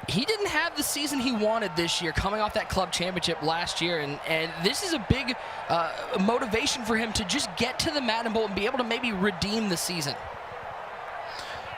he didn't have the season he wanted this year, coming off that club championship last year, and this is a big motivation for him to just get to the Madden Bowl and be able to maybe redeem the season.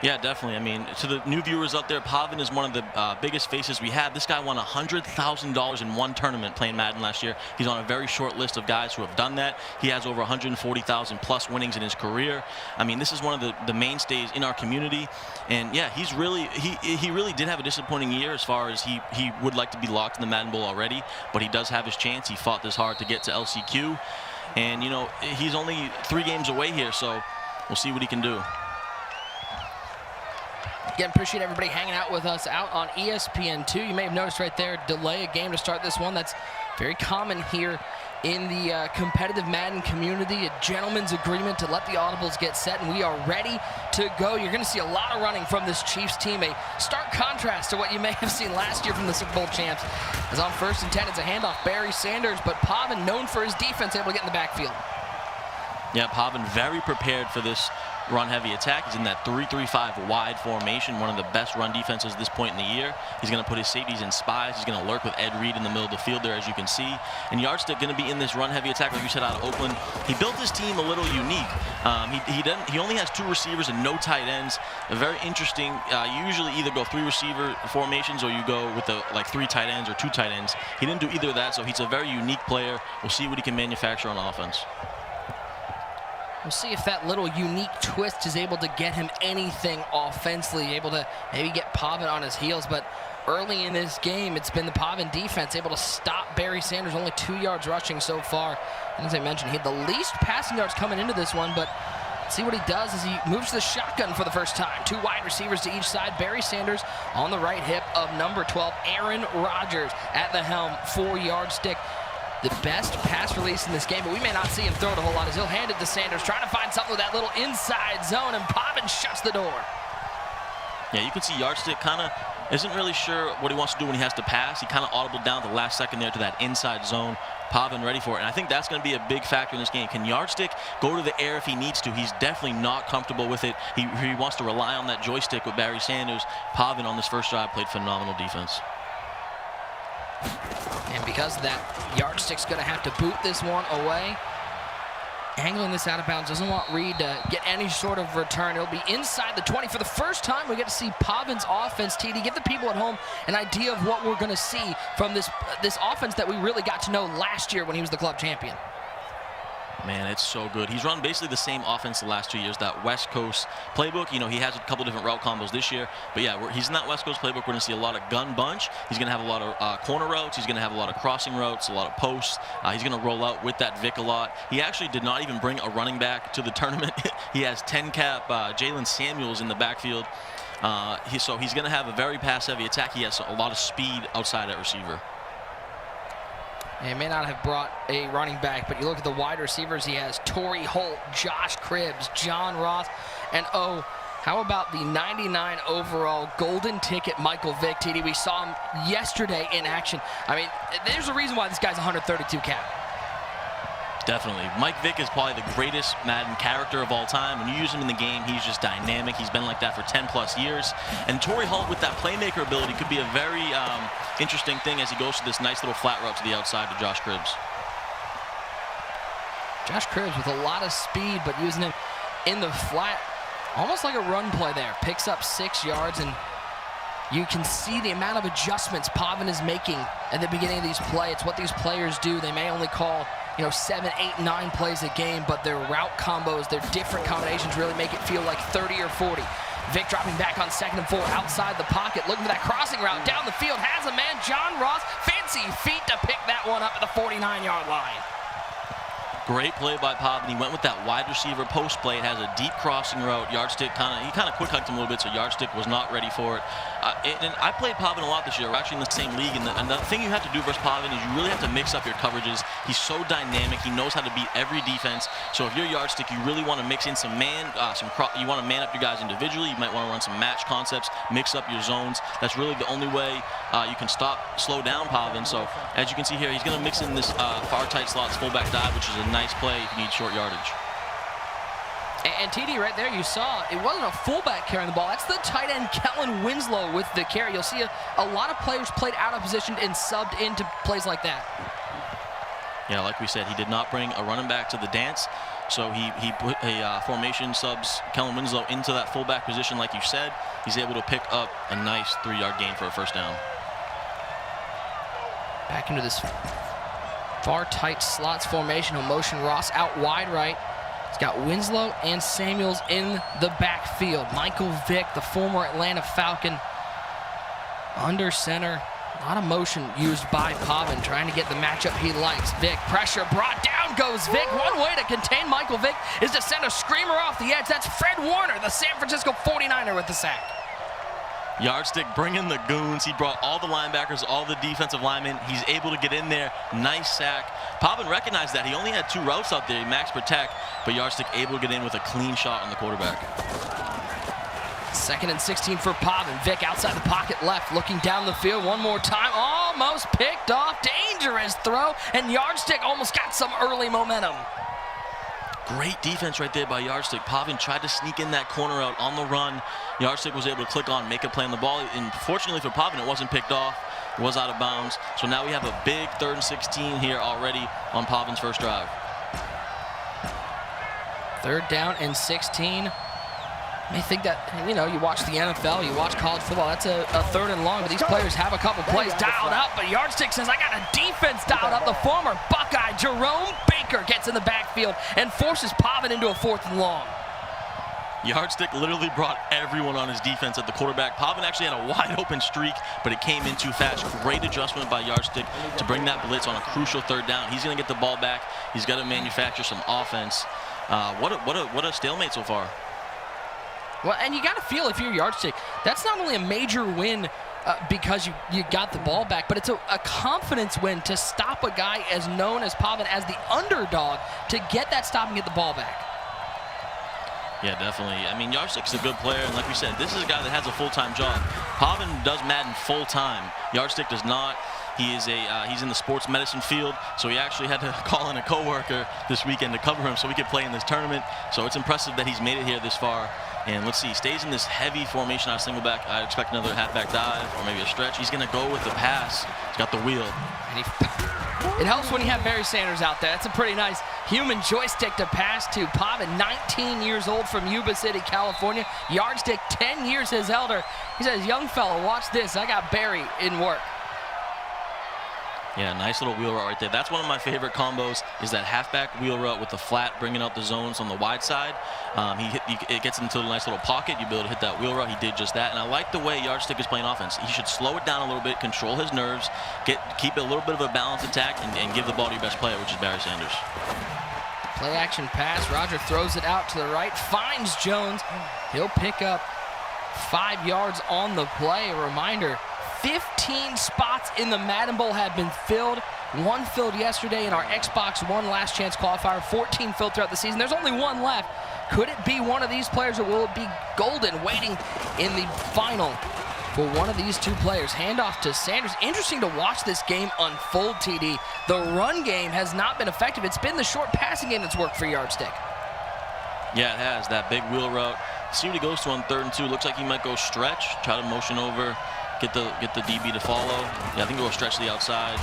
Yeah, definitely. I mean, to the new viewers out there, Pavin is one of the biggest faces we have. This guy won $100,000 in one tournament playing Madden last year. He's on a very short list of guys who have done that. He has over 140,000 plus winnings in his career. I mean, this is one of the mainstays in our community. And yeah, he really did have a disappointing year as far as he would like to be locked in the Madden Bowl already, but he does have his chance. He fought this hard to get to LCQ. And, you know, he's only 3 games away here, so we'll see what he can do. Again, appreciate everybody hanging out with us out on ESPN2. You may have noticed right there, delay a game to start this one. That's very common here in the competitive Madden community. A gentleman's agreement to let the audibles get set, and we are ready to go. You're going to see a lot of running from this Chiefs team, a stark contrast to what you may have seen last year from the Super Bowl champs. As on 1st and 10, it's a handoff, Barry Sanders, but Pavin, known for his defense, able to get in the backfield. Yeah, Pavin very prepared for this run-heavy attack. He's in that 3-3-5 wide formation, one of the best run defenses at this point in the year. He's going to put his safeties in spies. He's going to lurk with Ed Reed in the middle of the field there, as you can see. And Yardstick going to be in this run-heavy attack, like you said, out of Oakland. He built his team a little unique. He only has 2 receivers and no tight ends. Very interesting. You usually either go 3 receiver formations or you go with like 3 tight ends or 2 tight ends. He didn't do either of that, so he's a very unique player. We'll see what he can manufacture on offense. We'll see if that little unique twist is able to get him anything offensively, able to maybe get Pavin on his heels. But early in this game, it's been the Pavin defense able to stop Barry Sanders, only 2 yards rushing so far. And as I mentioned, he had the least passing yards coming into this one, but see what he does as he moves to the shotgun for the first time. 2 wide receivers to each side. Barry Sanders on the right hip of number 12, Aaron Rodgers at the helm for Yardstick. The best pass release in this game, but we may not see him throw it a whole lot as he'll hand it to Sanders, trying to find something with that little inside zone, and Pavin shuts the door. Yeah, you can see Yardstick kind of isn't really sure what he wants to do when he has to pass. He kind of audibled down at the last second there to that inside zone. Pavin ready for it, and I think that's going to be a big factor in this game. Can Yardstick go to the air if he needs to? He's definitely not comfortable with it. He wants to rely on that joystick with Barry Sanders. Pavin on this first drive played phenomenal defense. And because of that, Yardstick's going to have to boot this one away. Angling this out of bounds, doesn't want Reed to get any sort of return. It'll be inside the 20. For the first time, we get to see Pavin's offense, TD. Give the people at home an idea of what we're going to see from this offense that we really got to know last year when he was the club champion. Man, it's so good. He's run basically the same offense the last 2 years, that West Coast playbook. You know, he has a couple different route combos this year. But yeah, he's in that West Coast playbook. We're going to see a lot of gun bunch. He's going to have a lot of corner routes. He's going to have a lot of crossing routes, a lot of posts. He's going to roll out with that Vic a lot. He actually did not even bring a running back to the tournament. He has 10-cap Jalen Samuels in the backfield. So he's going to have a very pass-heavy attack. He has a lot of speed outside at receiver. He may not have brought a running back, but you look at the wide receivers, he has Torrey Holt, Josh Cribbs, John Ross, and oh, how about the 99 overall golden ticket Michael Vick, TD? We saw him yesterday in action. I mean, there's a reason why this guy's 132 cap. Definitely. Mike Vick is probably the greatest Madden character of all time. When you use him in the game, he's just dynamic. He's been like that for 10+ years. And Torrey Holt with that playmaker ability could be a very interesting thing as he goes to this nice little flat route to the outside to Josh Cribbs. Josh Cribbs with a lot of speed, but using him in the flat, almost like a run play there. Picks up 6 yards, and you can see the amount of adjustments Pavin is making at the beginning of these plays. It's what these players do. They may only call 7, 8, 9 plays a game, but their route combos, their different combinations really make it feel like 30 or 40. Vic dropping back on 2nd and 4 outside the pocket, looking for that crossing route down the field. Has a man, John Ross, fancy feet to pick that one up at the 49-yard line. Great play by Pavin. He went with that wide receiver post play. It has a deep crossing route. Yardstick kind of quick hugged him a little bit, so Yardstick was not ready for it. And I played Pavin a lot this year. We're actually in the same league. And the thing you have to do versus Pavin is you really have to mix up your coverages. He's so dynamic. He knows how to beat every defense. So if you're Yardstick, you really want to mix in you want to man up your guys individually. You might want to run some match concepts, mix up your zones. That's really the only way you can slow down Pavin. So as you can see here, he's going to mix in this far tight slots fullback dive, which is a nice play if you need short yardage. And TD right there, you saw, it wasn't a fullback carrying the ball. That's the tight end, Kellen Winslow, with the carry. You'll see a lot of players played out of position and subbed into plays like that. Yeah, like we said, he did not bring a running back to the dance. So he put a formation, subs Kellen Winslow into that fullback position like you said. He's able to pick up a nice 3-yard gain for a first down. Back into this far tight slots formation. He'll motion Ross out wide right. He's got Winslow and Samuels in the backfield. Michael Vick, the former Atlanta Falcon, under center. A lot of motion used by Pavin, trying to get the matchup he likes. Vick, pressure brought down goes Vick. One way to contain Michael Vick is to send a screamer off the edge. That's Fred Warner, the San Francisco 49er, with the sack. Yardstick bringing the goons. He brought all the linebackers, all the defensive linemen. He's able to get in there. Nice sack. Pavin recognized that. He only had 2 routes out there. He max protect, but Yardstick able to get in with a clean shot on the quarterback. 2nd and 16 for Pavin. Vick outside the pocket left, looking down the field one more time. Almost picked off. Dangerous throw, and Yardstick almost got some early momentum. Great defense right there by Yardstick. Pavin tried to sneak in that corner out on the run. Yardstick was able to click on, make a play on the ball. And fortunately for Pavin, it wasn't picked off. It was out of bounds. So now we have a big 3rd and 16 here already on Pavin's first drive. 3rd down and 16. I think that, you know, you watch the NFL, you watch college football, that's a 3rd and long, but these players have a couple plays dialed up, but Yardstick says, I got a defense dialed up. The former Buckeye, Jerome Baker, gets in the backfield and forces Pavin into a 4th and long. Yardstick literally brought everyone on his defense at the quarterback. Pavin actually had a wide open streak, but it came in too fast. Great adjustment by Yardstick to bring that blitz on a crucial 3rd down. He's going to get the ball back. He's got to manufacture some offense. What a stalemate so far. Well, and you got to feel, if you're Yardstick, that's not only a major win because you got the ball back, but it's a confidence win to stop a guy as known as Pavin as the underdog, to get that stop and get the ball back. Yeah, definitely. I mean, Yardstick's a good player, and like we said, this is a guy that has a full-time job. Pavin does Madden full-time. Yardstick does not. He is he's in the sports medicine field, so he actually had to call in a coworker this weekend to cover him so he could play in this tournament. So it's impressive that he's made it here this far. And let's see, he stays in this heavy formation out of single back. I expect another halfback dive or maybe a stretch. He's going to go with the pass. He's got the wheel. And it helps when you have Barry Sanders out there. That's a pretty nice human joystick to pass to. Pavin, 19 years old, from Yuba City, California. Yardstick, 10 years his elder. He says, young fella, watch this. I got Barry in work. Yeah, nice little wheel route right there. That's one of my favorite combos, is that halfback wheel route with the flat, bringing out the zones on the wide side. It gets into a nice little pocket. You'll be able to hit that wheel route. He did just that. And I like the way Yardstick is playing offense. He should slow it down a little bit, control his nerves, keep a little bit of a balanced attack, and give the ball to your best player, which is Barry Sanders. Play action pass. Roger throws it out to the right, finds Jones. He'll pick up 5 yards on the play. A reminder, 15 spots in the Madden Bowl have been filled. 1 filled yesterday in our Xbox One last chance qualifier. 14 filled throughout the season. There's only 1 left. Could it be one of these players, or will it be Golden waiting in the final for one of these 2 players? Handoff to Sanders. Interesting to watch this game unfold, TD. The run game has not been effective. It's been the short passing game that's worked for Yardstick. Yeah, it has. That big wheel route. See what he goes to on 3rd and 2. Looks like he might go stretch, try to motion over, get the DB to follow. Yeah, I think he'll stretch to the outside.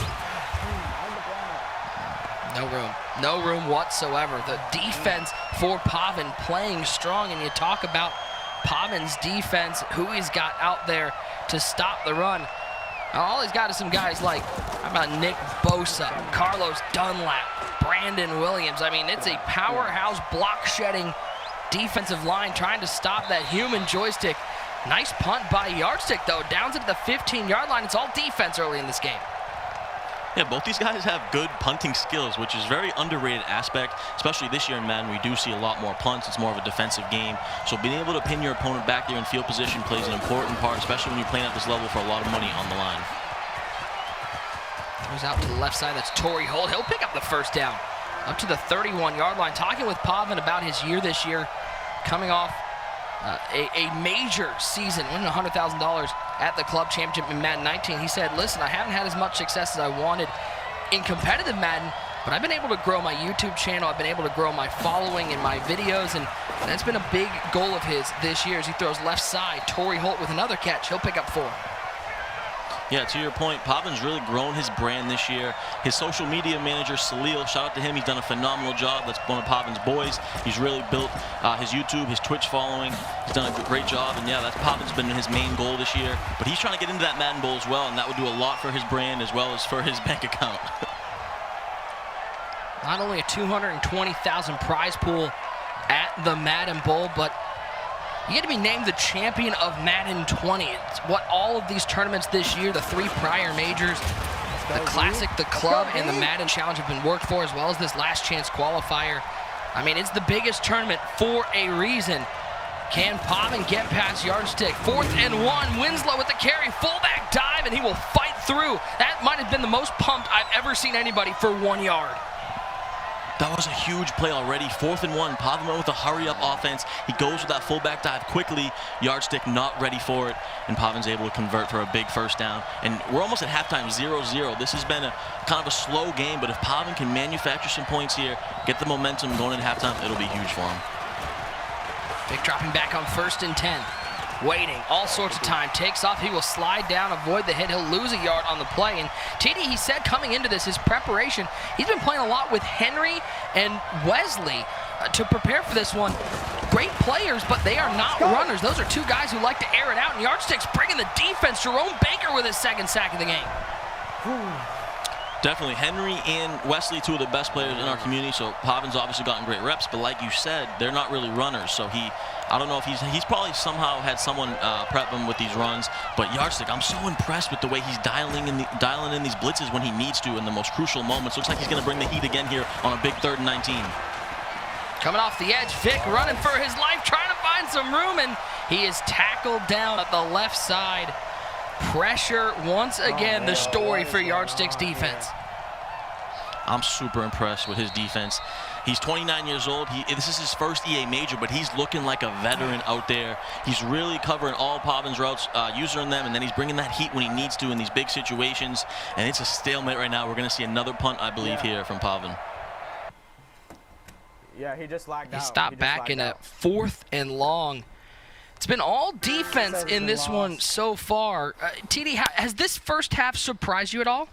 No room whatsoever. The defense for Pavin playing strong, and you talk about Pavin's defense, who he's got out there to stop the run. All he's got is some guys like, how about Nick Bosa, Carlos Dunlap, Brandon Williams. I mean, it's a powerhouse block-shedding defensive line trying to stop that human joystick. Nice punt by Yardstick, though. Downs at the 15-yard line. It's all defense early in this game. Yeah, both these guys have good punting skills, which is a very underrated aspect, especially this year in Madden. We do see a lot more punts. It's more of a defensive game. So being able to pin your opponent back there in field position plays an important part, especially when you're playing at this level for a lot of money on the line. Goes out to the left side. That's Torrey Holt. He'll pick up the first down. Up to the 31-yard line. Talking with Pavin about his year this year, coming off a major season, winning $100,000 at the club championship in Madden 19. He said, listen, I haven't had as much success as I wanted in competitive Madden, but I've been able to grow my YouTube channel. I've been able to grow my following in my videos, and that's been a big goal of his this year as he throws left side. Torrey Holt with another catch. He'll pick up 4. Yeah, to your point, Pavin's really grown his brand this year. His social media manager, Salil, shout out to him. He's done a phenomenal job. That's one of Pavin's boys. He's really built his YouTube, his Twitch following. He's done a great job, and yeah, that's Pavin's been his main goal this year. But he's trying to get into that Madden Bowl as well, and that would do a lot for his brand as well as for his bank account. Not only a $220,000 prize pool at the Madden Bowl, but you get to be named the champion of Madden 20. It's what all of these tournaments this year, the 3 prior majors, the Classic, the Club, and the Madden Challenge have been worked for, as well as this last chance qualifier. I mean, it's the biggest tournament for a reason. Can Pavin get past Yardstick? 4th and 1. Winslow with the carry, fullback dive, and he will fight through. That might have been the most pumped I've ever seen anybody for 1 yard. That was a huge play already. 4th and 1. Pavin went with a hurry-up offense. He goes with that fullback dive quickly. Yardstick not ready for it, and Pavin's able to convert for a big first down. And we're almost at halftime, 0-0. This has been a kind of a slow game, but if Pavin can manufacture some points here, get the momentum going into halftime, it'll be huge for him. Vic dropping back on 1st and 10. Waiting all sorts of time, takes off, he will slide down, avoid the hit, he'll lose a yard on the play. And TD, he said coming into this, his preparation, he's been playing a lot with Henry and Wesley to prepare for this one. Great players, but they are not runners. Those are 2 guys who like to air it out, and Yardstick's bringing the defense. Jerome Baker with his 2nd sack of the game. Definitely. Henry and Wesley, 2 of the best players in our community, so Pavin's obviously gotten great reps, but like you said, they're not really runners, so I don't know if he's probably somehow had someone prep him with these runs, but Yardstick, I'm so impressed with the way he's dialing in these blitzes when he needs to in the most crucial moments. Looks like he's going to bring the heat again here on a big 3rd and 19. Coming off the edge, Vic running for his life, trying to find some room, and he is tackled down at the left side. Pressure once again, the story for Yardstick's defense. I'm super impressed with his defense. He's 29 years old. This is his first EA major, but he's looking like a veteran out there. He's really covering all Pavin's routes, using them, and then he's bringing that heat when he needs to in these big situations. And it's a stalemate right now. We're going to see another punt, I believe, here from Pavin. Yeah, he just lagged out. He stopped back in a 4th and long. It's been all defense in this one so far. TD, has this first half surprised you at all?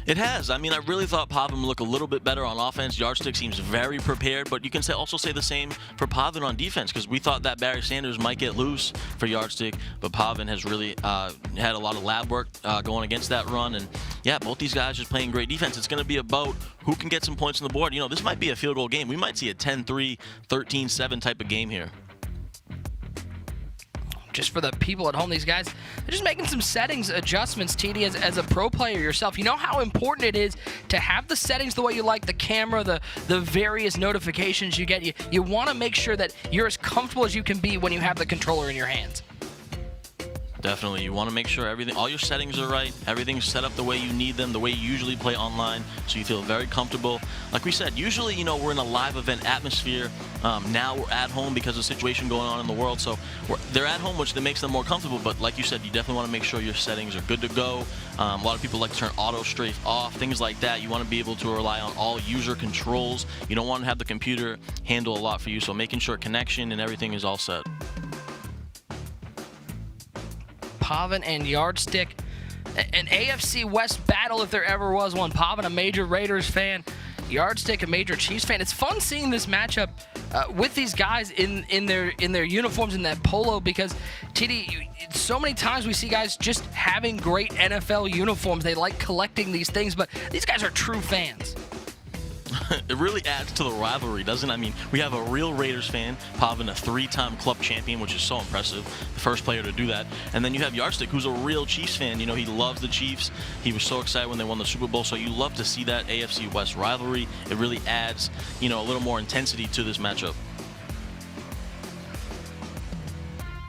It has. I mean, I really thought Pavin would look a little bit better on offense. Yardstick seems very prepared, but you can also say the same for Pavin on defense, because we thought that Barry Sanders might get loose for Yardstick, but Pavin has really had a lot of lab work going against that run. And yeah, both these guys just playing great defense. It's going to be about who can get some points on the board. You know, this might be a field goal game. We might see a 10-3, 13-7 type of game here. Just for the people at home, these guys, they're just making some settings adjustments, TD, as a pro player yourself. You know how important it is to have the settings the way you like, the camera, the various notifications you get. You want to make sure that you're as comfortable as you can be when you have the controller in your hands. Definitely. You want to make sure all your settings are right, everything's set up the way you need them, the way you usually play online, so you feel very comfortable. Like we said, usually, you know, we're in a live event atmosphere. Now we're at home because of the situation going on in the world, so they're at home, which makes them more comfortable. But like you said, you definitely want to make sure your settings are good to go. A lot of people like to turn auto strafe off, things like that. You want to be able to rely on all user controls. You don't want to have the computer handle a lot for you, so making sure connection and everything is all set. Pavin and Yardstick, an AFC West battle if there ever was one. Pavin, a major Raiders fan, Yardstick, a major Chiefs fan. It's fun seeing this matchup with these guys in their uniforms, in that polo, because TD, so many times we see guys just having great NFL uniforms. They like collecting these things, but these guys are true fans. It really adds to the rivalry, doesn't it? I mean, we have a real Raiders fan, Pavin, a 3-time club champion, which is so impressive, the first player to do that. And then you have Yardstick, who's a real Chiefs fan. You know, he loves the Chiefs. He was so excited when they won the Super Bowl. So you love to see that AFC West rivalry. It really adds, you know, a little more intensity to this matchup.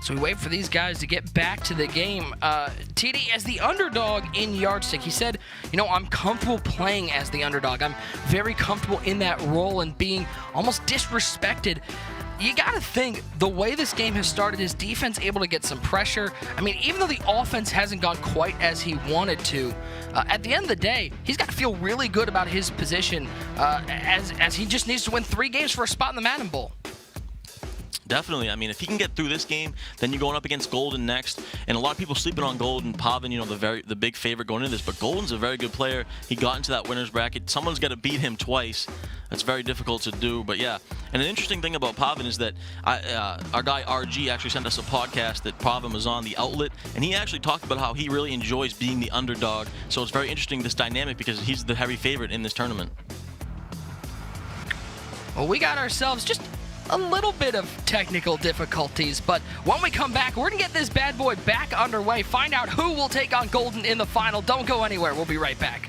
So we wait for these guys to get back to the game. TD, as the underdog in Yardstick, he said, you know, I'm comfortable playing as the underdog. I'm very comfortable in that role and being almost disrespected. you got to think the way this game has started, his defense able to get some pressure. I mean, even though the offense hasn't gone quite as he wanted to, at the end of the day, he's got to feel really good about his position as he just needs to win 3 games for a spot in the Madden Bowl. Definitely. I mean, if he can get through this game, then you're going up against Golden next. And a lot of people sleeping on Golden. Pavin, you know, the big favorite going into this. But Golden's a very good player. He got into that winner's bracket. Someone's got to beat him twice. That's very difficult to do. But yeah, and an interesting thing about Pavin is that our guy RG actually sent us a podcast that Pavin was on, The Outlet, and he actually talked about how he really enjoys being the underdog. So it's very interesting, this dynamic, because he's the heavy favorite in this tournament. Well, we got ourselves just a little bit of technical difficulties, but when we come back, we're gonna get this bad boy back underway, find out who will take on Golden in the final. Don't go anywhere. We'll be right back.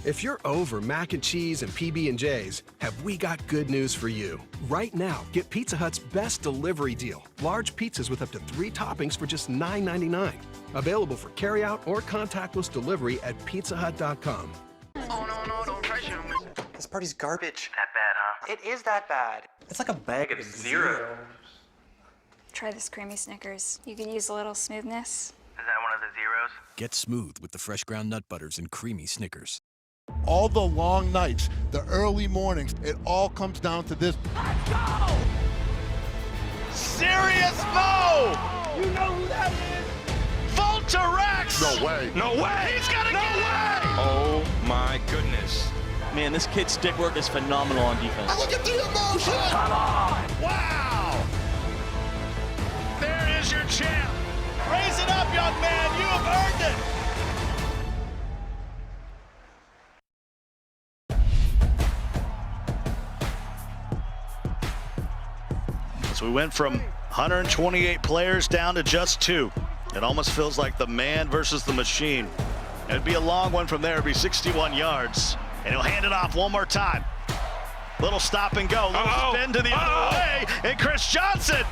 If you're over mac and cheese and PB&Js, have we got good news for you. Right now, get Pizza Hut's best delivery deal. Large pizzas with up to 3 toppings for just $9.99. Available for carryout or contactless delivery at pizzahut.com. Oh, no, don't pressure me. This party's garbage. That bad, huh? It is that bad. It's like a bag of zero. Try this creamy Snickers. You could use a little smoothness. Is that one of the zeros? Get smooth with the fresh ground nut butters and creamy Snickers. All the long nights, the early mornings, it all comes down to this. Let's go! Serious Mo! You know who that is? Voltarex! No way. No way! He's got to get it! Oh my goodness. Man, this kid's stick work is phenomenal on defense. Look at the emotion! Come on! Wow! There is your champ. Raise it up, young man. You have earned it. So we went from 128 players down to just 2. It almost feels like the man versus the machine. It'd be a long one from there. It'd be 61 yards. And he'll hand it off one more time. Little stop and go. Little spin to the other way. And Chris Johnson.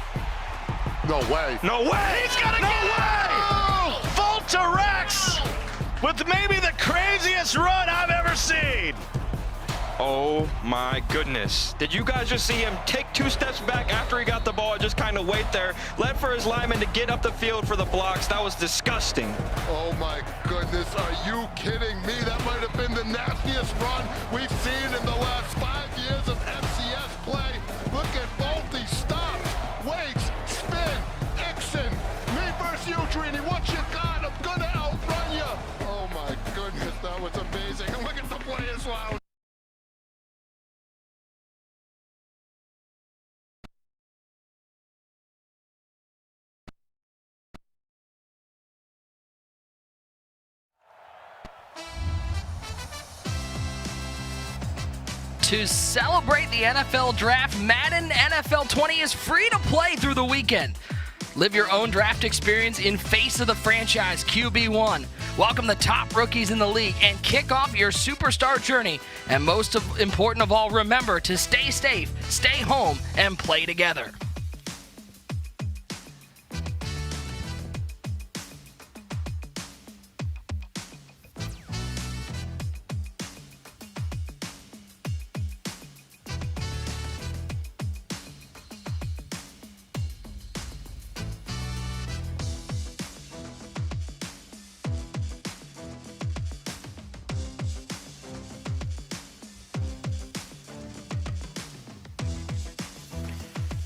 No way. No way. He's got to get it. Voltarex with maybe the craziest run I've ever seen. Oh my goodness. Did you guys just see him take 2 steps back after he got the ball and just kind of wait there? Left for his lineman to get up the field for the blocks. That was disgusting. Oh my goodness, are you kidding me? That might have been the nastiest run we've seen in the last 5 years of FCS play. Look at Volty, stop, waits, spin, Exon, me versus you, Trini. What you got? I'm gonna outrun you. Oh my goodness, that was amazing. And look at the players lounge. To celebrate the NFL Draft, Madden NFL 20 is free to play through the weekend. Live your own draft experience in face of the franchise QB1. Welcome the top rookies in the league and kick off your superstar journey. And most important of all, remember to stay safe, stay home, and play together.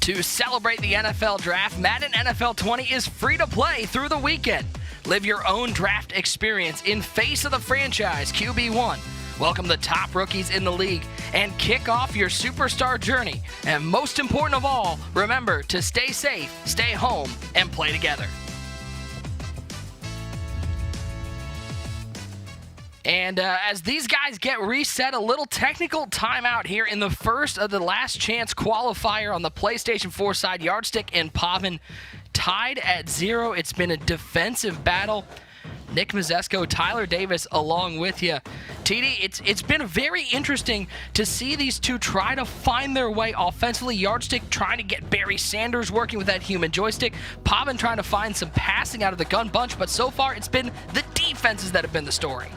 To celebrate the NFL Draft, Madden NFL 20 is free to play through the weekend. Live your own draft experience in face of the franchise QB1. Welcome the top rookies in the league and kick off your superstar journey. And most important of all, remember to stay safe, stay home, and play together. And as these guys get reset, a little technical timeout here in the first of the last chance qualifier on the PlayStation 4 side. Yardstick and Pavin tied at 0. It's been a defensive battle. Nick Mazesco, Tyler Davis along with you. TD, it's been very interesting to see these two try to find their way offensively. Yardstick trying to get Barry Sanders working with that human joystick. Pavin trying to find some passing out of the gun bunch, but so far it's been the defenses that have been the story.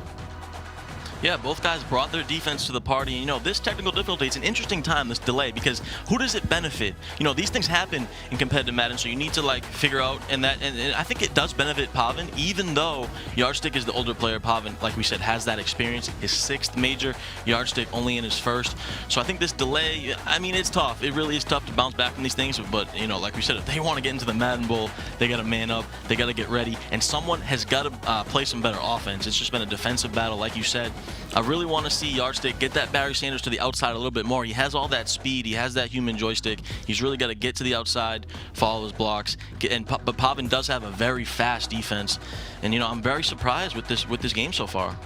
Yeah, both guys brought their defense to the party. You know, this technical difficulty, it's an interesting time, this delay, because who does it benefit? You know, these things happen in competitive Madden, so you need to, like, figure out, and I think it does benefit Pavin, even though Yardstick is the older player. Pavin, like we said, has that experience, his 6th major, Yardstick only in his 1st. So I think this delay, I mean, it's tough. It really is tough to bounce back from these things, but, you know, like we said, if they want to get into the Madden Bowl, they got to man up, they got to get ready, and someone has got to play some better offense. It's just been a defensive battle, like you said. I really want to see Yardstick get that Barry Sanders to the outside a little bit more. He has all that speed. He has that human joystick. He's really got to get to the outside, follow his blocks. But Pavin does have a very fast defense, and you know, I'm very surprised with this game so far.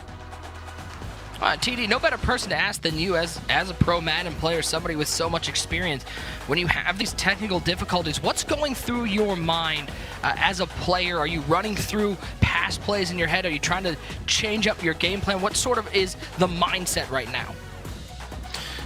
TD, no better person to ask than you as a pro Madden player, somebody with so much experience. When you have these technical difficulties, what's going through your mind as a player? Are you running through pass plays in your head? Are you trying to change up your game plan? What sort of is the mindset right now?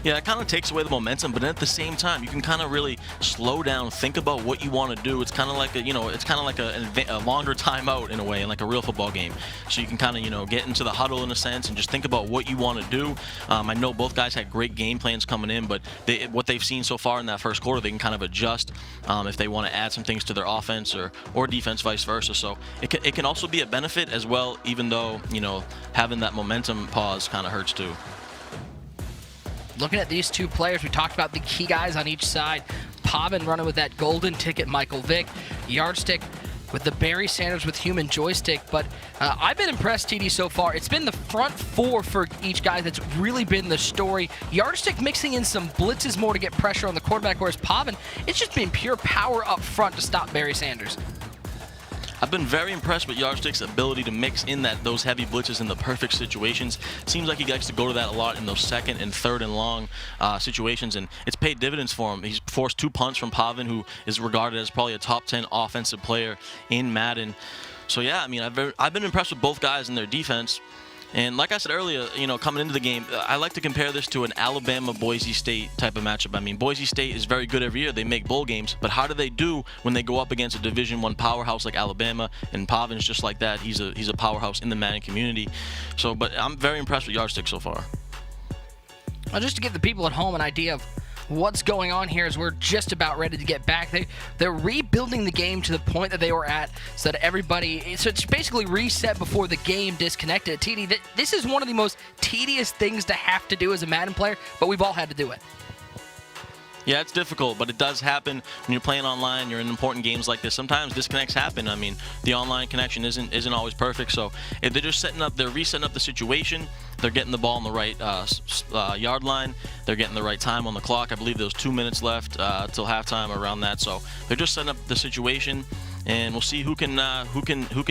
Yeah, it kind of takes away the momentum, but at the same time, you can kind of really slow down, think about what you want to do. It's kind of like a longer timeout in a way, in like a real football game. So you can kind of, you know, get into the huddle in a sense and just think about what you want to do. I know both guys had great game plans coming in, but what they've seen so far in that first quarter, they can kind of adjust if they want to add some things to their offense or defense, vice versa. So it can also be a benefit as well, even though, you know, having that momentum pause kind of hurts too. Looking at these two players, we talked about the key guys on each side. Pavin running with that golden ticket, Michael Vick. Yardstick with the Barry Sanders with human joystick. But I've been impressed, TD, so far. It's been the front four for each guy that's really been the story. Yardstick mixing in some blitzes more to get pressure on the quarterback, whereas Pavin, it's just been pure power up front to stop Barry Sanders. I've been very impressed with Yardstick's ability to mix in those heavy blitzes in the perfect situations. Seems like he likes to go to that a lot in those 2nd and 3rd and long situations, and it's paid dividends for him. He's forced 2 punts from Pavin, who is regarded as probably a top 10 offensive player in Madden. So yeah, I mean, I've been impressed with both guys and their defense. And like I said earlier, you know, coming into the game, I like to compare this to an Alabama-Boise State type of matchup. I mean, Boise State is very good every year. They make bowl games. But how do they do when they go up against a Division I powerhouse like Alabama? And Pavin's just like that. He's a powerhouse in the Madden community. So, but I'm very impressed with Yardstick so far. Well, just to give the people at home an idea of what's going on here, is we're just about ready to get back. They're rebuilding the game to the point that they were at, so that everybody, so it's basically reset before the game disconnected. TD, this is one of the most tedious things to have to do as a Madden player, but we've all had to do it. Yeah, it's difficult, but it does happen when you're playing online. You're in important games like this. Sometimes disconnects happen. I mean, the online connection isn't always perfect. So if they're just they're resetting up the situation. They're getting the ball on the right yard line. They're getting the right time on the clock. I believe there was 2 minutes left till halftime, around that. So they're just setting up the situation, and we'll see who can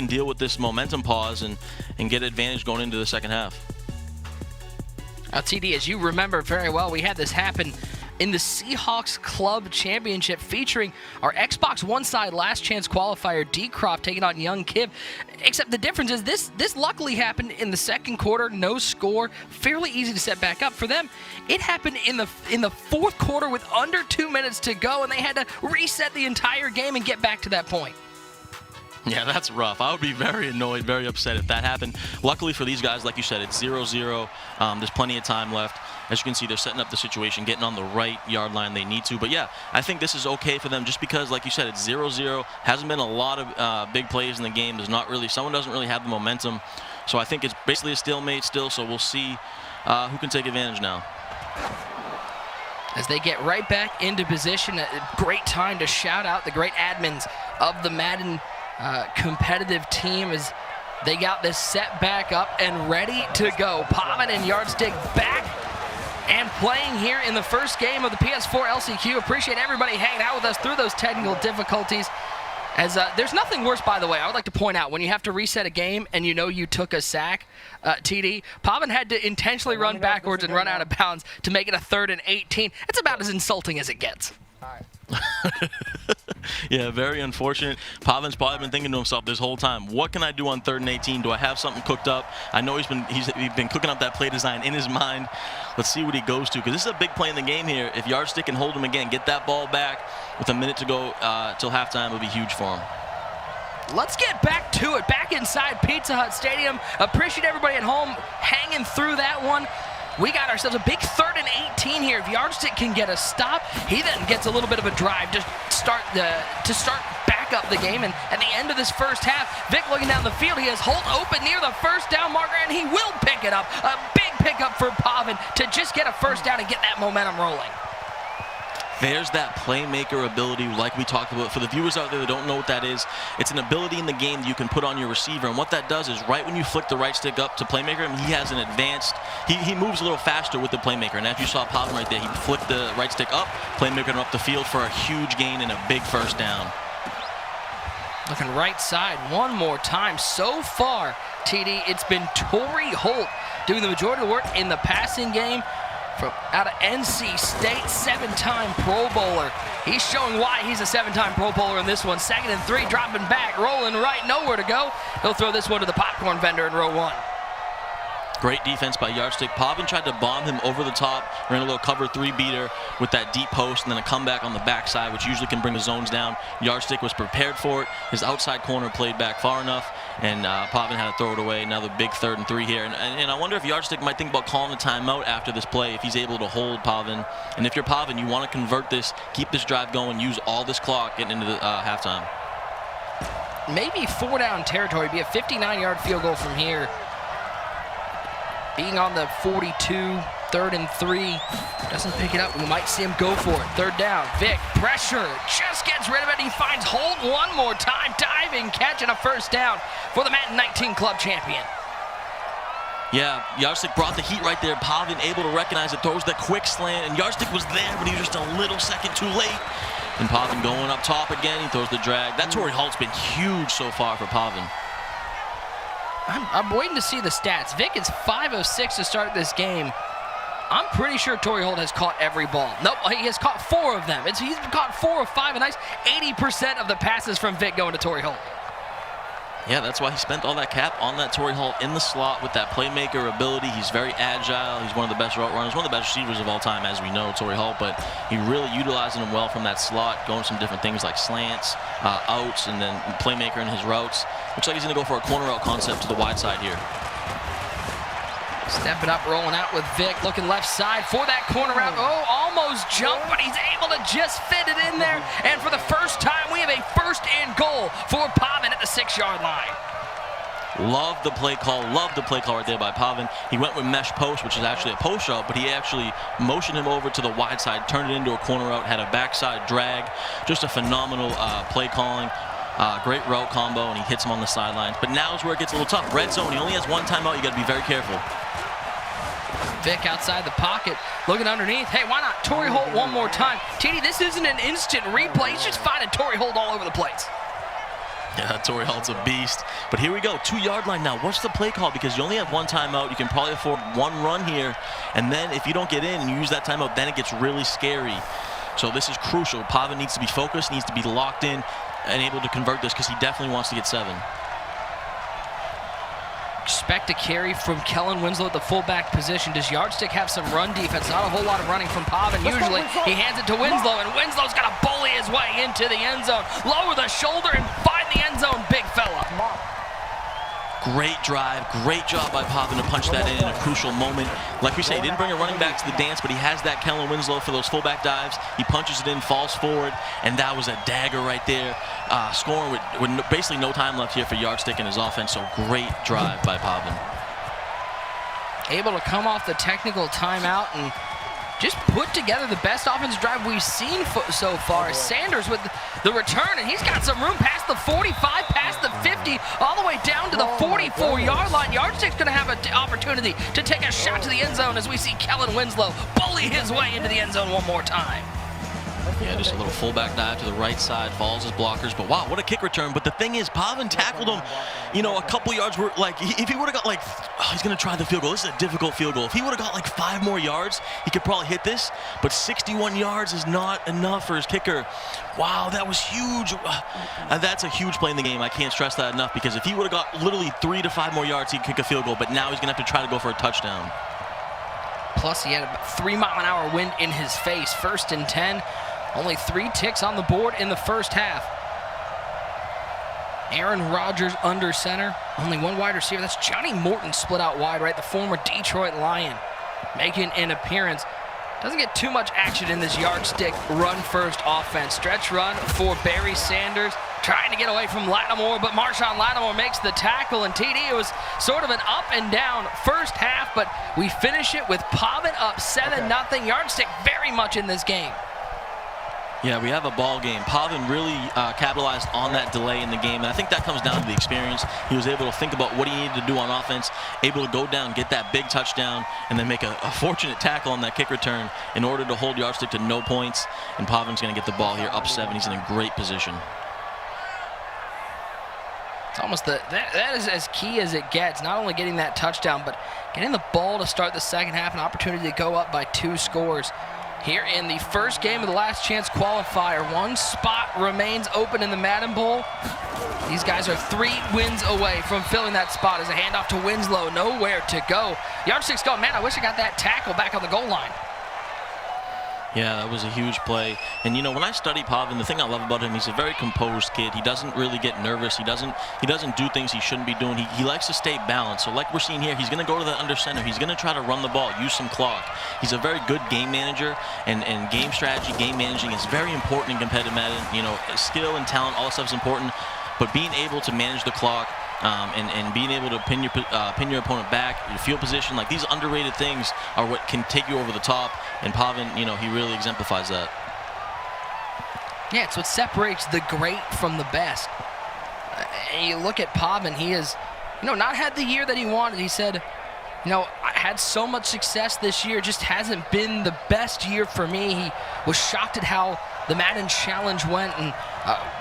deal with this momentum pause and get advantage going into the second half. TD, as you remember very well, we had this happen in the Seahawks Club Championship, featuring our Xbox One side last chance qualifier, D-Croft taking on Young Kiv. Except the difference is this luckily happened in the 2nd quarter, no score, fairly easy to set back up. For them, it happened in the 4th quarter with under 2 minutes to go, and they had to reset the entire game and get back to that point. Yeah, that's rough. I would be very annoyed, very upset if that happened. Luckily for these guys, like you said, it's 0-0. There's plenty of time left. As you can see, they're setting up the situation, getting on the right yard line they need to. But yeah, I think this is okay for them just because, like you said, it's 0-0. Hasn't been a lot of big plays in the game. Someone doesn't really have the momentum. So I think it's basically a stalemate still. So we'll see who can take advantage now. As they get right back into position, a great time to shout out the great admins of the Madden competitive team as they got this set back up and ready to go. Pavin and Yardstick back and playing here in the first game of the PS4 LCQ. Appreciate everybody hanging out with us through those technical difficulties. As there's nothing worse, by the way, I would like to point out, when you have to reset a game and you know you took a sack, TD, Pavin had to intentionally run backwards and run out of bounds to make it a 3rd and 18. It's about as insulting as it gets. All right. Yeah, very unfortunate. Pavan's probably been thinking to himself this whole time, what can I do on 3rd and 18? Do I have something cooked up? I know he's been cooking up that play design in his mind. Let's see what he goes to, because this is a big play in the game here. If Yardstick can hold him again, get that ball back with a minute to go till halftime, it'll be huge for him. Let's get back to it, back inside Pizza Hut Stadium. Appreciate everybody at home hanging through that one. We got ourselves a big 3rd and 18 here. If Yardstick can get a stop, he then gets a little bit of a drive to start back up the game. And at the end of this first half, Vic looking down the field, he has Holt open near the first down marker, and he will pick it up. A big pickup for Pavin to just get a first down and get that momentum rolling. There's that playmaker ability like we talked about. For the viewers out there that don't know what that is, it's an ability in the game that you can put on your receiver. And what that does is right when you flick the right stick up to playmaker, he has an advanced, he moves a little faster with the playmaker. And as you saw Pavin right there, he flicked the right stick up, playmaker up the field for a huge gain and a big first down. Looking right side one more time. So far, TD, it's been Torrey Holt doing the majority of the work in the passing game. From out of NC State, 7-time Pro Bowler. He's showing why he's a 7-time Pro Bowler in this one. 2nd and 3, dropping back, rolling right, nowhere to go. He'll throw this one to the popcorn vendor in row 1. Great defense by Yardstick. Pavin tried to bomb him over the top, ran a little cover 3 beater with that deep post, and then a comeback on the backside, which usually can bring the zones down. Yardstick was prepared for it. His outside corner played back far enough, and Pavin had to throw it away. Another big 3rd and 3 here. And I wonder if Yardstick might think about calling a timeout after this play if he's able to hold Pavin. And if you're Pavin, you want to convert this, keep this drive going, use all this clock getting into the halftime. Maybe 4-down territory, be a 59-yard field goal from here. Being on the 42, 3rd and 3, doesn't pick it up. We might see him go for it. 3rd down, Vic, pressure, just gets rid of it. He finds Holt one more time, diving, catching a first down for the Madden 19 club champion. Yeah, Yardstick brought the heat right there. Pavin able to recognize it, throws that quick slant, and Yardstick was there, but he was just a little second too late. And Pavin going up top again, he throws the drag. That Torrey Holt's been huge so far for Pavin. I'm waiting to see the stats. Vic is 5 of 6 to start this game. I'm pretty sure Torrey Holt has caught every ball. Nope, he has caught 4 of them. He's caught 4 of 5, a nice 80% of the passes from Vic going to Torrey Holt. Yeah, that's why he spent all that cap on that Torrey Holt in the slot with that playmaker ability. He's very agile. He's one of the best route runners, one of the best receivers of all time, as we know, Torrey Holt. But he really utilizing him well from that slot, going some different things like slants, outs, and then playmaker in his routes. Looks like he's going to go for a corner route concept to the wide side here. Stepping up, rolling out with Vic, looking left side for that corner route. Oh, almost jumped, but he's able to just fit it in there. And for the first time, we have a 1st and goal for Pavin at the 6-yard line. Love the play call right there by Pavin. He went with mesh post, which is actually a post route, but he actually motioned him over to the wide side, turned it into a corner route, had a backside drag. Just a phenomenal play calling. Great route combo, and he hits him on the sidelines. But now is where it gets a little tough. Red zone, he only has 1 timeout. You got to be very careful. Vic outside the pocket, looking underneath. Hey, why not Torrey Holt one more time? TD, this isn't an instant replay. He's just finding Torrey Holt all over the place. Yeah, Torrey Holt's a beast. But here we go, 2-yard line now. What's the play call? Because you only have 1 timeout. You can probably afford 1 run here. And then if you don't get in and you use that timeout, then it gets really scary. So this is crucial. Pavin needs to be focused, needs to be locked in and able to convert this because he definitely wants to get 7. Expect a carry from Kellen Winslow at the fullback position. Does Yardstick have some run defense? Not a whole lot of running from Pavin. Usually he hands it to Winslow, and Winslow's got to bully his way into the end zone. Lower the shoulder and find the end zone, big fella. Great drive, great job by Pavin to punch that in a crucial moment. Like we say, he didn't bring a running back to the dance, but he has that Kellen Winslow for those fullback dives. He punches it in, falls forward, and that was a dagger right there. Scoring with basically no time left here for Yardstick and his offense, so great drive by Pavin. Able to come off the technical timeout and just put together the best offensive drive we've seen so far. Sanders with the return, and he's got some room past the 45, past the 50, all the way down to the 44-yard line. Yardstick's going to have an opportunity to take a shot to the end zone as we see Kellen Winslow bully his way into the end zone one more time. Yeah, just a little fullback dive to the right side, follows his blockers, but wow, what a kick return. But the thing is, Pavin tackled him, you know, a couple yards were like, if he would have got like, he's going to try the field goal. This is a difficult field goal. If he would have got like 5 more yards, he could probably hit this, but 61 yards is not enough for his kicker. Wow, that was huge. That's a huge play in the game. I can't stress that enough, because if he would have got literally 3 to 5 more yards, he'd kick a field goal, but now he's going to have to try to go for a touchdown. Plus, he had a 3-mile-an-hour wind in his face. 1st and 10. Only 3 ticks on the board in the first half. Aaron Rodgers under center. Only 1 wide receiver. That's Johnny Morton split out wide, right? The former Detroit Lion making an appearance. Doesn't get too much action in this yardstick run-first offense. Stretch run for Barry Sanders. Trying to get away from Lattimore, but Marshawn Lattimore makes the tackle, and TD, it was sort of an up and down first half, but we finish it with Pavin up 7-0. Yardstick very much in this game. Yeah, we have a ball game. Pavin really capitalized on that delay in the game, and I think that comes down to the experience. He was able to think about what he needed to do on offense, able to go down, get that big touchdown, and then make a fortunate tackle on that kick return in order to hold Yardstick to no points, and Pavin's going to get the ball here up 7. He's in a great position. It's almost that is as key as it gets, not only getting that touchdown, but getting the ball to start the second half, an opportunity to go up by 2 scores. Here in the first game of the last chance qualifier, 1 spot remains open in the Madden Bowl. These guys are 3 wins away from filling that spot as a handoff to Winslow, nowhere to go. Yardstick's going, man, I wish I got that tackle back on the goal line. Yeah, that was a huge play. And you know, when I study Pavin, the thing I love about him, he's a very composed kid. He doesn't really get nervous. He doesn't do things he shouldn't be doing. He likes to stay balanced. So like we're seeing here, he's going to go to the under center. He's going to try to run the ball, use some clock. He's a very good game manager, and game strategy, game managing is very important in competitive Madden. You know, skill and talent, all that stuff is important, but being able to manage the clock, and being able to pin your opponent back, your field position, like these underrated things are what can take you over the top. And Pavin, you know, he really exemplifies that. Yeah, it's what separates the great from the best. And you look at Pavin, he has, you know, not had the year that he wanted. He said, you know, I had so much success this year, just hasn't been the best year for me. He was shocked at how the Madden Challenge went, and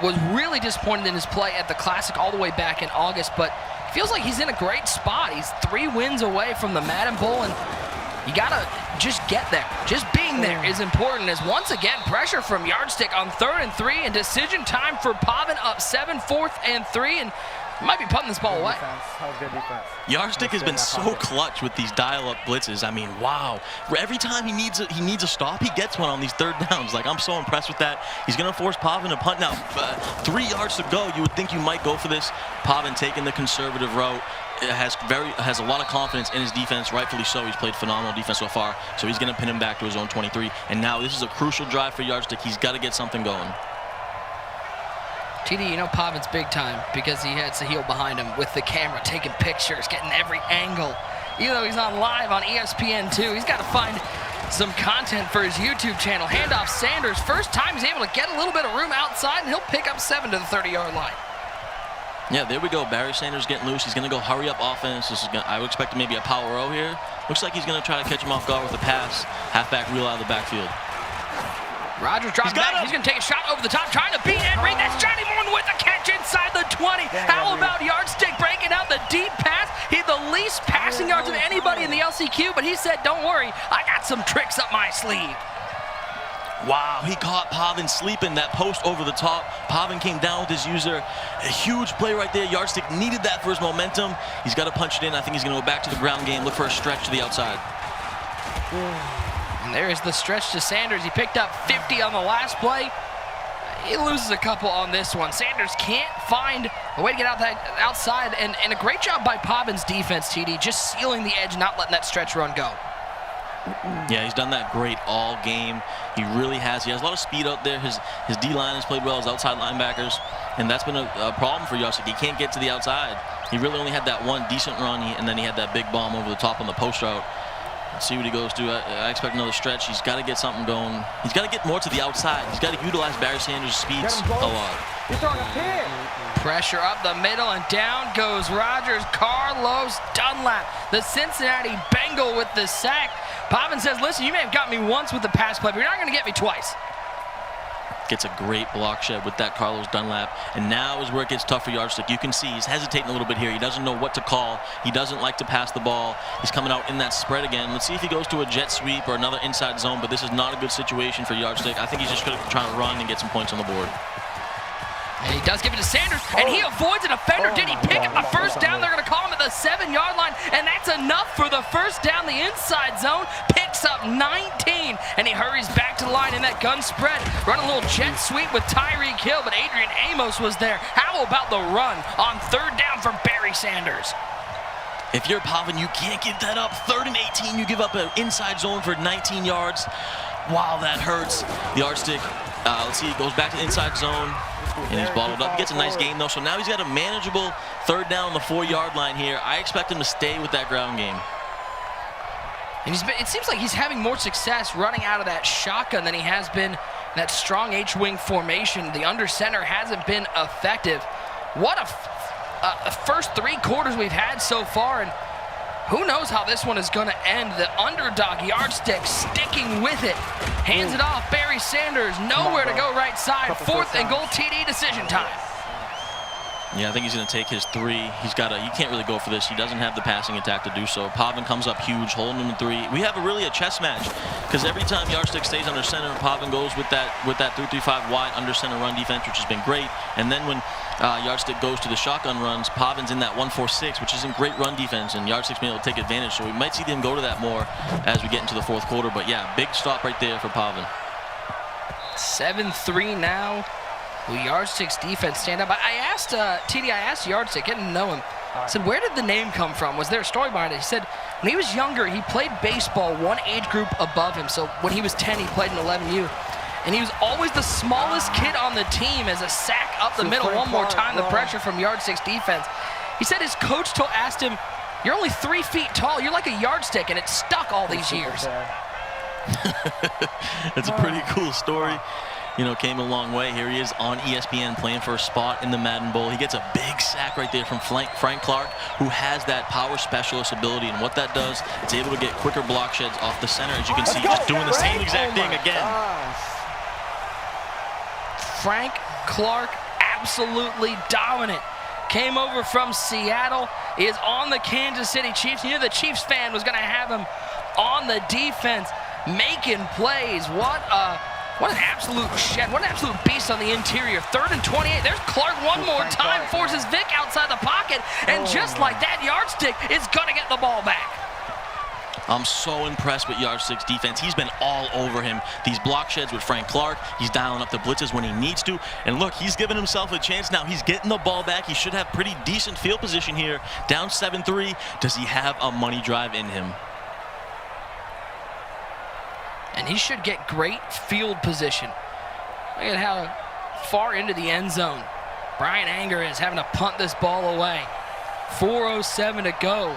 was really disappointed in his play at the Classic all the way back in August, but it feels like he's in a great spot. He's 3 wins away from the Madden Bowl, and you gotta just get there. Just being there is important, as once again, pressure from Yardstick on 3rd and 3, and decision time for Pavin up 7, 4th and 3, and might be putting this ball away. Yardstick has been so clutch with these dial-up blitzes. I mean, wow. Every time he needs a stop, he gets one on these 3rd downs. Like, I'm so impressed with that. He's going to force Pavin to punt now. 3 yards to go. You would think you might go for this. Pavin taking the conservative route. Has a lot of confidence in his defense, rightfully so. He's played phenomenal defense so far, so he's going to pin him back to his own 23. And now this is a crucial drive for Yardstick. He's got to get something going. TD, you know Pavin's big time because he had Sahil behind him with the camera, taking pictures, getting every angle. Even though he's on live on ESPN2, he's got to find some content for his YouTube channel. Handoff Sanders, first time he's able to get a little bit of room outside, and he'll pick up 7 to the 30-yard line. Yeah, there we go. Barry Sanders getting loose. He's going to go hurry-up offense. I would expect maybe a power O here. Looks like he's going to try to catch him off guard with a pass. Halfback reel out of the backfield. Rodgers drops back. He's going to take a shot over the top, trying to beat Henry. That's Johnny Morton with the catch inside the 20. How about Yardstick breaking out the deep pass? He had the least passing yards of anybody in the LCQ, but he said, don't worry, I got some tricks up my sleeve. Wow, he caught Pavin sleeping, that post over the top. Pavin came down with his user. A huge play right there. Yardstick needed that for his momentum. He's got to punch it in. I think he's going to go back to the ground game, look for a stretch to the outside. And there is the stretch to Sanders. He picked up 50 on the last play. He loses a couple on this one. Sanders can't find a way to get out that outside, and a great job by Pavin's defense, TD, just sealing the edge, not letting that stretch run go. Yeah, he's done that great all game. He really has. He has a lot of speed out there. His D-line has played well, his outside linebackers, and that's been a problem for Yardstick. He can't get to the outside. He really only had that one decent run, and then he had that big bomb over the top on the post route. Let's see what he goes to. I expect another stretch. He's got to get something going. He's got to get more to the outside. He's got to utilize Barry Sanders' speeds a lot. Pressure up the middle, and down goes Rodgers. Carlos Dunlap, the Cincinnati Bengal, with the sack. Pavin says, listen, you may have got me once with the pass play, but you're not going to get me twice. Gets a great block shed with that Carlos Dunlap. And now is where it gets tough for Yardstick. You can see he's hesitating a little bit here. He doesn't know what to call. He doesn't like to pass the ball. He's coming out in that spread again. Let's see if he goes to a jet sweep or another inside zone, but this is not a good situation for Yardstick. I think he's just going to try to run and get some points on the board. And he does give it to Sanders, and he avoids a defender. Did he pick up a first down? They're going to call him at the 7-yard line, and that's enough for the first down. The inside zone picks up 19, and he hurries back to the line in that gun spread. Run a little jet sweep with Tyreek Hill, but Adrian Amos was there. How about the run on 3rd down for Barry Sanders? If you're Pavin, you can't give that up. 3rd and 18, you give up an inside zone for 19 yards. Wow, that hurts. The Yardstick, let's see, goes back to the inside zone. And he's bottled up. He gets a nice gain, though. So now he's got a manageable 3rd down on the 4-yard line here. I expect him to stay with that ground game. And it seems like he's having more success running out of that shotgun than he has been in that strong H-wing formation. The under center hasn't been effective. What a first 3 quarters we've had so far, and who knows how this one is going to end. The underdog Yardstick sticking with it. Hands it off. Barry Sanders nowhere to go right side. 4th and goal, TD decision time. Yeah, I think he's going to take his 3. He's got you can't really go for this. He doesn't have the passing attack to do so. Pavin comes up huge, holding him in 3. We have really a chess match because every time Yardstick stays under center, Pavin goes with that 3-3-5 wide under center run defense, which has been great. And then when Yardstick goes to the shotgun runs, Pavin's in that 1-4-6, which isn't great run defense, and Yardstick's been able to take advantage. So we might see them go to that more as we get into the 4th quarter. But yeah, big stop right there for Pavin. 7-3 now. Will Yardstick's defense stand up? I asked TD, I asked Yardstick, getting to know him. I said, where did the name come from? Was there a story behind it? He said, when he was younger, he played baseball one age group above him. So when he was 10, he played in 11U. And he was always the smallest kid on the team as a sack up the middle. One more time, the pressure from Yardstick's defense. He said his coach asked him, you're only 3 feet tall. You're like a yardstick, and it stuck all these years. It's a pretty cool story. You know, came a long way. Here he is on ESPN playing for a spot in the Madden Bowl. He gets a big sack right there from Frank Clark, who has that power specialist ability. And what that does, it's able to get quicker block sheds off the center. As you can see, just doing the same exact thing again. Frank Clark, absolutely dominant. Came over from Seattle, is on the Kansas City Chiefs. You knew the Chiefs fan was going to have him on the defense, making plays. What an absolute shed. What an absolute beast on the interior. 3rd and 28. There's Clark one more time. Forces Vic outside the pocket. And just like that, Yardstick is going to get the ball back. I'm so impressed with Yardstick's defense. He's been all over him. These block sheds with Frank Clark. He's dialing up the blitzes when he needs to. And look, he's giving himself a chance now. He's getting the ball back. He should have pretty decent field position here. Down 7-3. Does he have a money drive in him? And he should get great field position. Look at how far into the end zone Brian Anger is having to punt this ball away. 4:07 to go.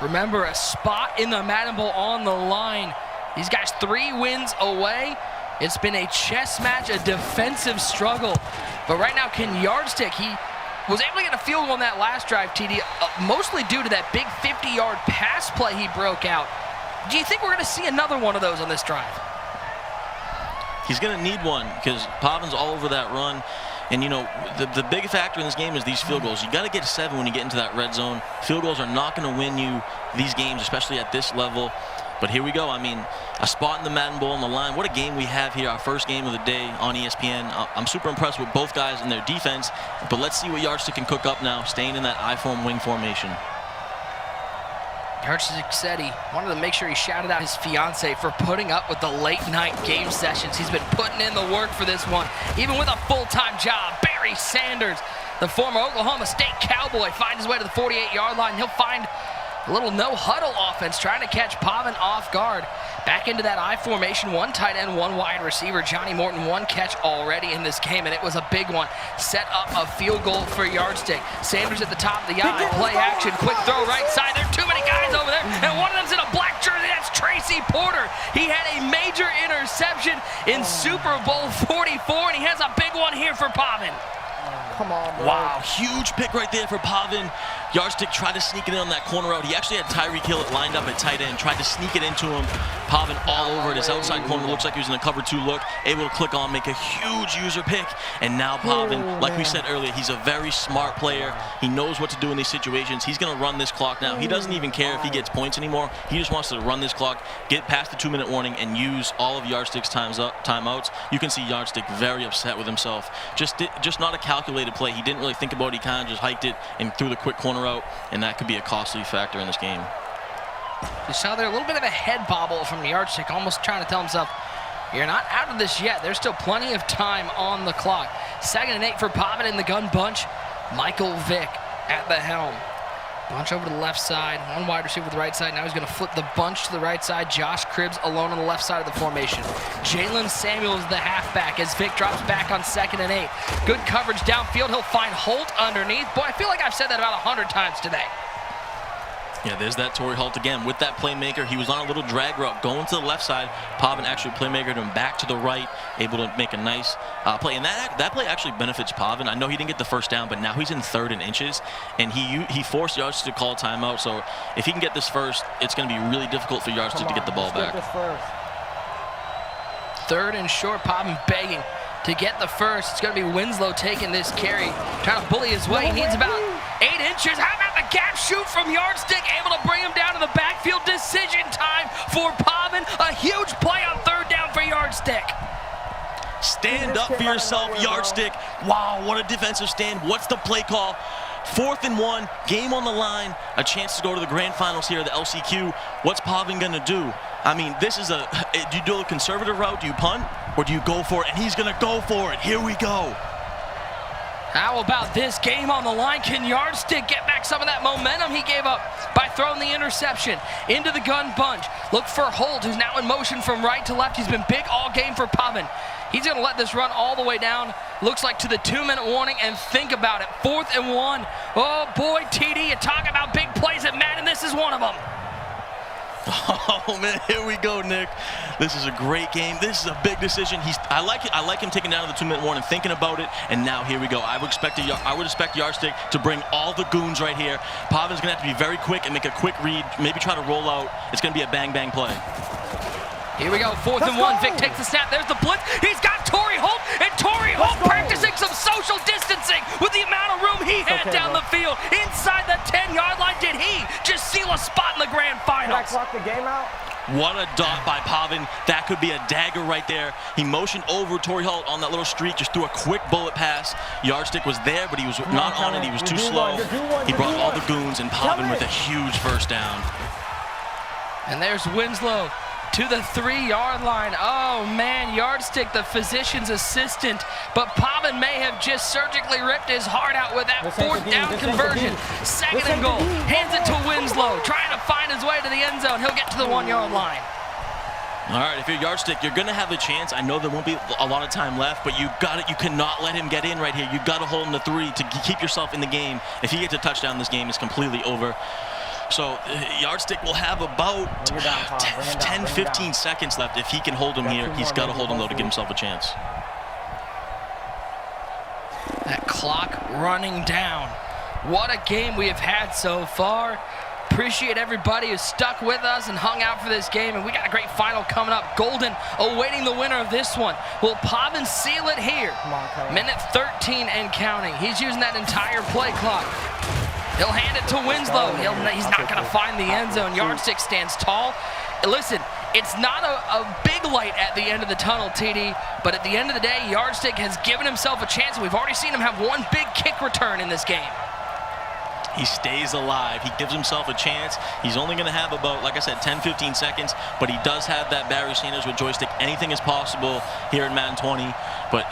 Remember, a spot in the Madden Bowl on the line. These guys 3 wins away. It's been a chess match, a defensive struggle. But right now, can Yardstick, he was able to get a field goal on that last drive, TD, mostly due to that big 50-yard pass play he broke out. Do you think we're going to see another one of those on this drive? He's going to need one because Pavin's all over that run. And, you know, the big factor in this game is these field goals. You got to get 7 when you get into that red zone. Field goals are not going to win you these games, especially at this level. But here we go. I mean, a spot in the Madden Bowl on the line. What a game we have here, our first game of the day on ESPN. I'm super impressed with both guys and their defense. But let's see what Yardstick can cook up now, staying in that I-form wing formation. Yardstick said he wanted to make sure he shouted out his fiance for putting up with the late-night game sessions. He's been putting in the work for this one, even with a full-time job. Barry Sanders, the former Oklahoma State Cowboy, finds his way to the 48-yard line. He'll find a little no-huddle offense, trying to catch Pavin off guard. Back into that I formation, 1 tight end, 1 wide receiver. Johnny Morton, 1 catch already in this game, and it was a big one. Set up a field goal for Yardstick. Sanders at the top of the eye, play action, quick throw right side. There are too many guys over there, and one of them's in a black jersey. That's Tracy Porter. He had a major interception in Super Bowl 44, and he has a big one here for Pavin. Come on, bro. Wow, huge pick right there for Pavin. Yardstick tried to sneak it in on that corner route. He actually had Tyreek Hill lined up at tight end, tried to sneak it into him. Pavin all over it. His outside corner looks like he was in a cover 2 look, able to click on, make a huge user pick. And now Pavin, like we said earlier, he's a very smart player. He knows what to do in these situations. He's going to run this clock now. He doesn't even care if he gets points anymore. He just wants to run this clock, get past the 2-minute warning, and use all of Yardstick's timeouts. You can see Yardstick very upset with himself. Just not a calculated play. He didn't really think about it. He kind of just hiked it and threw the quick corner out, and that could be a costly factor in this game. You saw there a little bit of a head bobble from the Yardstick, almost trying to tell himself, you're not out of this yet. There's still plenty of time on the clock. 2nd and 8 for Pavin in the gun bunch. Michael Vick at the helm. Bunch over to the left side. One wide receiver to the right side. Now he's going to flip the bunch to the right side. Josh Cribbs alone on the left side of the formation. Jalen Samuels, the halfback, as Vick drops back on 2nd and 8. Good coverage downfield. He'll find Holt underneath. Boy, I feel like I've said that about 100 times today. Yeah, there's that Torrey Holt again with that playmaker. He was on a little drag route going to the left side. Pavin actually playmakered him back to the right, able to make a nice play. And that play actually benefits Pavin. I know he didn't get the first down, but now he's in 3rd and inches, and he forced Yardstick to call a timeout. So if he can get this first, it's going to be really difficult for Yardstick to get the ball back. 3rd and short, Pavin begging to get the first. It's going to be Winslow taking this carry, trying to bully his way. He needs about 8 inches. How about the gap shoot from Yardstick, able to bring him down to the backfield. Decision time for Pavin. A huge play on 3rd down for Yardstick. Stand up for yourself, Yardstick. Wow, what a defensive stand. What's the play call? 4th and 1, game on the line, a chance to go to the grand finals here at the LCQ. What's Pavin gonna do? I mean, this is do you do a conservative route? Do you punt? Or do you go for it? And he's gonna go for it. Here we go. How about this game on the line? Can Yardstick get back some of that momentum he gave up by throwing the interception into the gun bunch? Look for Holt, who's now in motion from right to left. He's been big all game for Pavin. He's going to let this run all the way down. Looks like to the 2-minute warning, and think about it. 4th and 1. Oh boy, TD, you talk about big plays at Madden. This is one of them. Oh man, here we go, Nick. This is a great game. This is a big decision. I like it. I like him taking down to the 2-minute warning, thinking about it, and now here we go. I would expect Yardstick to bring all the goons right here. Pavin's gonna have to be very quick and make a quick read, maybe try to roll out. It's gonna be a bang play. Here we go, 4th and 1. Vic takes the snap. There's the blitz. He's got Torrey Holt, and Torrey Holt practicing some social distancing with the amount of room he had down the field. Inside the 10-yard line, did he just seal a spot in the grand finals? Can I clock the game out? What a dot by Pavin. That could be a dagger right there. He motioned over Torrey Holt on that little streak, just threw a quick bullet pass. Yardstick was there, but he was not on it. He was too slow. He brought all the goons, and Pavin with a huge first down. And there's Winslow to the 3-yard line. Oh man, Yardstick, the physician's assistant, but Pavin may have just surgically ripped his heart out with that 4th down conversion. 2nd and goal, hands it to Winslow, trying to find his way to the end zone. He'll get to the 1-yard line. All right, if you're Yardstick, you're gonna have a chance. I know there won't be a lot of time left, but you cannot let him get in right here. You've got to hold him to 3 to keep yourself in the game. If he gets a touchdown, this game is completely over. So Yardstick will have about 10-15 seconds left if he can hold him here. He's got to hold him, though, to give himself a chance. That clock running down. What a game we have had so far. Appreciate everybody who stuck with us and hung out for this game, and we got a great final coming up. Golden awaiting the winner of this one. Will Pavin seal it here? Minute 13 and counting. He's using that entire play clock. He'll hand it to Winslow. He's not going to find the end zone. Yardstick stands tall. Listen, it's not a big light at the end of the tunnel, TD, but at the end of the day, Yardstick has given himself a chance. We've already seen him have one big kick return in this game. He stays alive. He gives himself a chance. He's only going to have about, like I said, 10-15 seconds, but he does have that Barry Sanders with joystick. Anything is possible here in Madden 20. But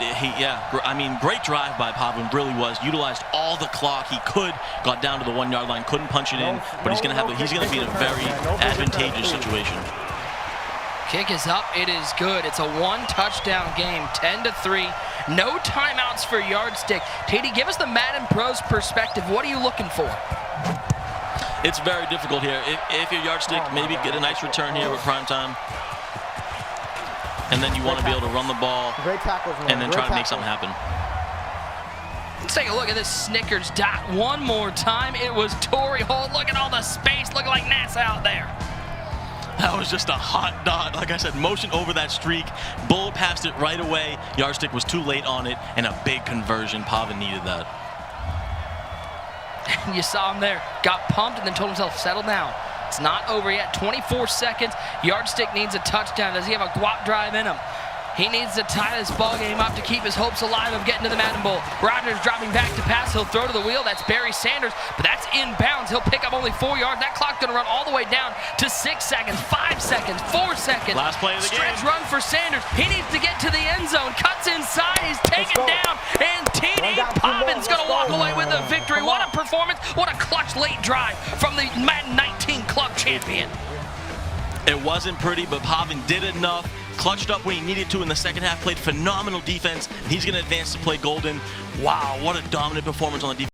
great drive by Pavin, really was. Utilized all the clock he could. Got down to the 1-yard line, couldn't punch it in, but he's going to be in a very advantageous situation. Kick is up. It is good. It's a 1-touchdown game, 10-3. No timeouts for Yardstick. TD, give us the Madden Pros perspective. What are you looking for? It's very difficult here. If you're Yardstick, maybe get a nice return here with prime time. And then you want to be able to run the ball and then try to make something happen. Let's take a look at this Snickers dot one more time. It was Torrey Holt. Look at all the space, looking like NASA out there. That was just a hot dot. Like I said, motion over that streak. Bullet passed it right away. Yardstick was too late on it, and a big conversion. Pavin needed that. You saw him there. Got pumped and then told himself, settle down. It's not over yet. 24 seconds. Yardstick needs a touchdown. Does he have a guap drive in him? He needs to tie this ball game up to keep his hopes alive of getting to the Madden Bowl. Rogers dropping back to pass. He'll throw to the wheel. That's Barry Sanders, but that's inbounds. He'll pick up only 4 yards. That clock's going to run all the way down to 6 seconds, 5 seconds, 4 seconds. Last play of the Stretch game. run for Sanders. He needs to get to the end zone. Cuts inside. He's taken down. And TD Pavin's going to walk away with the victory. What a performance. What a clutch late drive from the Madden 19 club champion. It wasn't pretty, but Pavin did enough. Clutched up when he needed to in the second half, played phenomenal defense, and he's going to advance to play Golden. Wow, what a dominant performance on the defense.